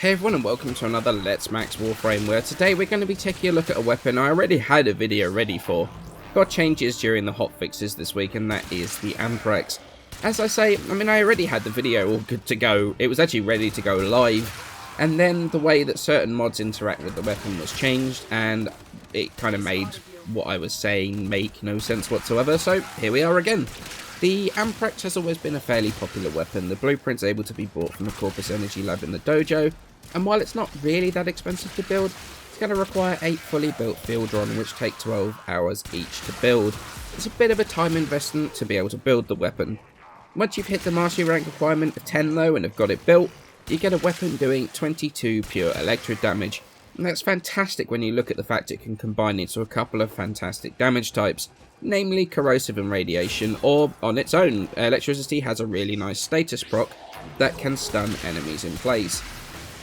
Hey everyone and welcome to another Let's Max Warframe, where today we're going to be taking a look at a weapon I already had a video ready for. Got changes during the hotfixes this week, and that is the Amprex. As I say, I already had the video all good to go. It was actually ready to go live, and then the way that certain mods interact with the weapon was changed, and it kind of made what I was saying make no sense whatsoever, so here we are again. The Amprex has always been a fairly popular weapon. The blueprint's able to be bought from the Corpus Energy Lab in the dojo, and while it's not really that expensive to build, it's going to require 8 fully built field run, which take 12 hours each to build. It's a bit of a time investment to be able to build the weapon. Once you've hit the mastery rank requirement of 10 though and have got it built, you get a weapon doing 22 pure electro damage. And that's fantastic when you look at the fact it can combine into a couple of fantastic damage types, namely corrosive and radiation, or on its own, electricity has a really nice status proc that can stun enemies in place.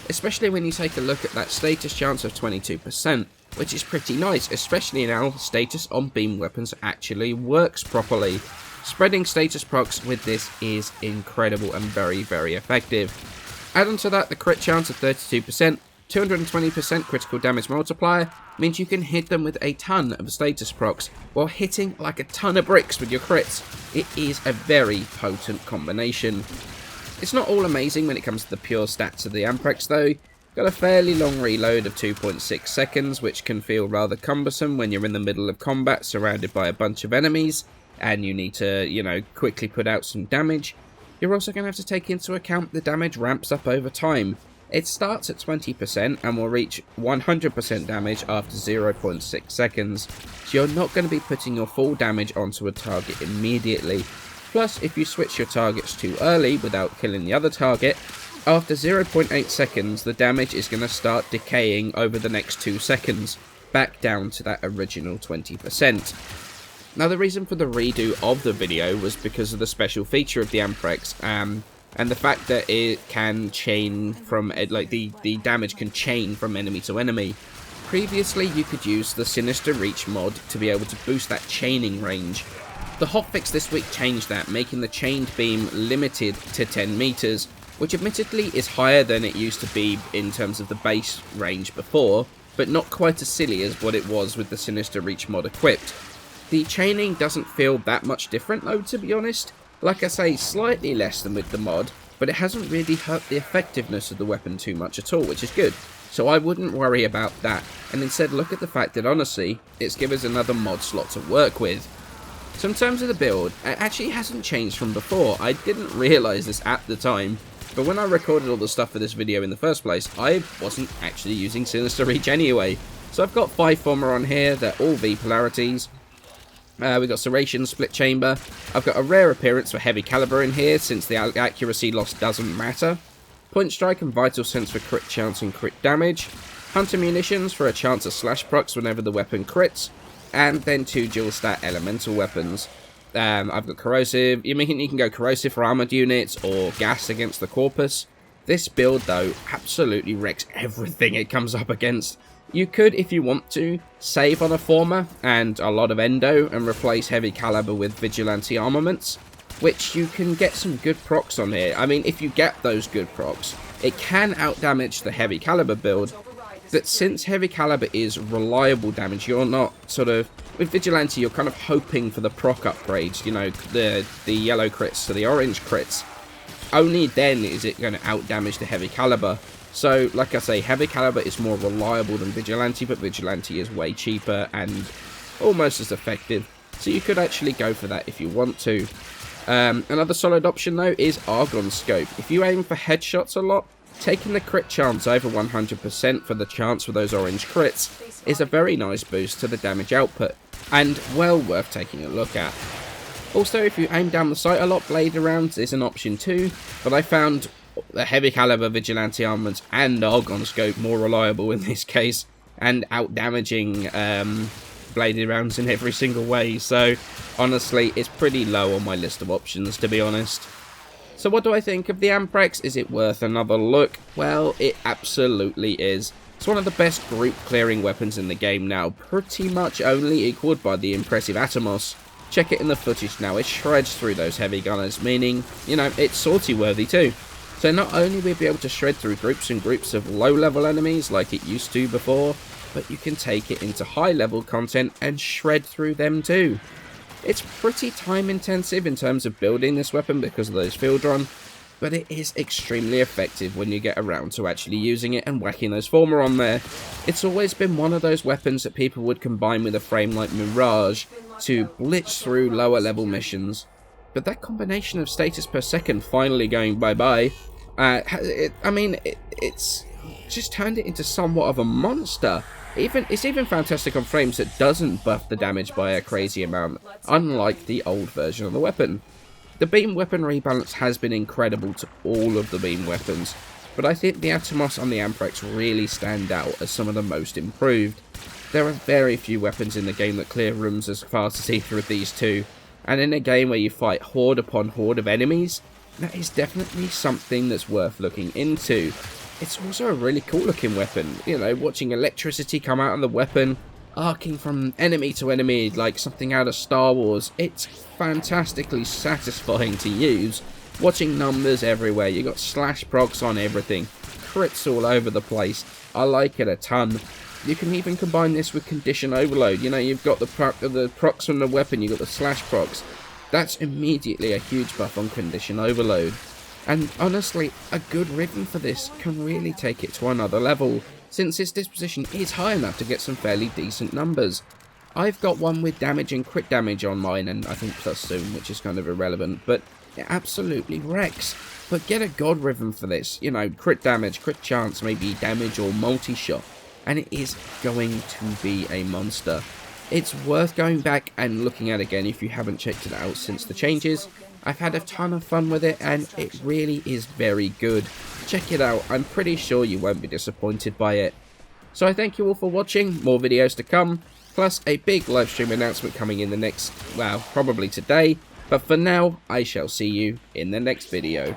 Especially when you take a look at that status chance of 22%, which is pretty nice, especially now status on beam weapons actually works properly. Spreading status procs with this is incredible and very, very effective. Add on to that the crit chance of 32%, 220% critical damage multiplier means you can hit them with a ton of status procs while hitting like a ton of bricks with your crits. It is a very potent combination. It's not all amazing when it comes to the pure stats of the Amprex though. Got a fairly long reload of 2.6 seconds, which can feel rather cumbersome when you're in the middle of combat surrounded by a bunch of enemies and you need to, quickly put out some damage. You're also going to have to take into account the damage ramps up over time. It starts at 20% and will reach 100% damage after 0.6 seconds, so you're not going to be putting your full damage onto a target immediately. Plus, if you switch your targets too early without killing the other target, after 0.8 seconds the damage is going to start decaying over the next 2 seconds, back down to that original 20%. Now the reason for the redo of the video was because of the special feature of the Amprex, and the fact that it can chain from, the damage can chain from enemy to enemy. Previously you could use the Sinister Reach mod to be able to boost that chaining range. The hotfix this week changed that, making the chained beam limited to 10 meters, which admittedly is higher than it used to be in terms of the base range before, but not quite as silly as what it was with the Sinister Reach mod equipped. The chaining doesn't feel that much different though, to be honest. Like I say, slightly less than with the mod, but it hasn't really hurt the effectiveness of the weapon too much at all, which is good. So I wouldn't worry about that, and instead look at the fact that honestly, it's given us another mod slot to work with. So in terms of the build, it actually hasn't changed from before. I didn't realise this at the time, but when I recorded all the stuff for this video in the first place, I wasn't actually using Sinister Reach anyway. So I've got 5 Former on here, they're all V polarities. We've got Serration, Split Chamber. I've got a rare appearance for Heavy Caliber in here, since the accuracy loss doesn't matter. Point Strike and Vital Sense for crit chance and crit damage. Hunter Munitions for a chance of slash procs whenever the weapon crits. And then 2 dual stat elemental weapons. I've got Corrosive. You can go Corrosive for armoured units, or Gas against the Corpus. This build, though, absolutely wrecks everything it comes up against. You could, if you want to, save on a Former and a lot of Endo and replace Heavy Caliber with Vigilante Armaments, which you can get some good procs on here. If you get those good procs, it can outdamage the Heavy Caliber build, but since Heavy Caliber is reliable damage, you're not with Vigilante, you're kind of hoping for the proc upgrades, the yellow crits to the orange crits. Only then is it going to outdamage the Heavy Caliber. So, like I say, Heavy Caliber is more reliable than Vigilante, but Vigilante is way cheaper and almost as effective. So you could actually go for that if you want to. Another solid option, though, is Argon Scope. If you aim for headshots a lot, taking the crit chance over 100% for the chance for those orange crits is a very nice boost to the damage output, and well worth taking a look at. Also, if you aim down the sight a lot, Blade Rounds is an option too, but I found the Heavy Caliber Vigilante Armaments and Argon Scope more reliable in this case, and out-damaging bladed rounds in every single way, so honestly, it's pretty low on my list of options, to be honest. So what do I think of the Amprex? Is it worth another look? Well, it absolutely is. It's one of the best group clearing weapons in the game now, pretty much only equalled by the impressive Atomos. Check it in the footage now, it shreds through those heavy gunners, meaning, it's sortie worthy too. So not only will you be able to shred through groups and groups of low level enemies like it used to before, but you can take it into high level content and shred through them too. It's pretty time intensive in terms of building this weapon because of those field run, but it is extremely effective when you get around to actually using it and whacking those former on there. It's always been one of those weapons that people would combine with a frame like Mirage to blitz through lower level missions. But that combination of status per second finally going bye-bye, it's just turned it into somewhat of a monster. It's even fantastic on frames that doesn't buff the damage by a crazy amount, unlike the old version of the weapon. The beam weapon rebalance has been incredible to all of the beam weapons, but I think the Atomos on the Amprex really stand out as some of the most improved. There are very few weapons in the game that clear rooms as fast as either of these two, and in a game where you fight horde upon horde of enemies, that is definitely something that's worth looking into. It's also a really cool looking weapon, you know, watching electricity come out of the weapon, arcing from enemy to enemy like something out of Star Wars. It's fantastically satisfying to use. Watching numbers everywhere, you got slash procs on everything, crits all over the place. I like it a ton. You can even combine this with condition overload. You know, you've got the procs from the weapon, you've got the slash procs. That's immediately a huge buff on condition overload. And honestly, a good rhythm for this can really take it to another level, since its disposition is high enough to get some fairly decent numbers. I've got one with damage and crit damage on mine, and I think plus soon, which is kind of irrelevant, but it absolutely wrecks. But get a god rhythm for this, you know, crit damage, crit chance, maybe damage or multi-shot, and it is going to be a monster. It's worth going back and looking at again if you haven't checked it out since the changes. I've had a ton of fun with it, and it really is very good. Check it out, I'm pretty sure you won't be disappointed by it. So I thank you all for watching, more videos to come, plus a big livestream announcement coming in the next, well, probably today. But for now, I shall see you in the next video.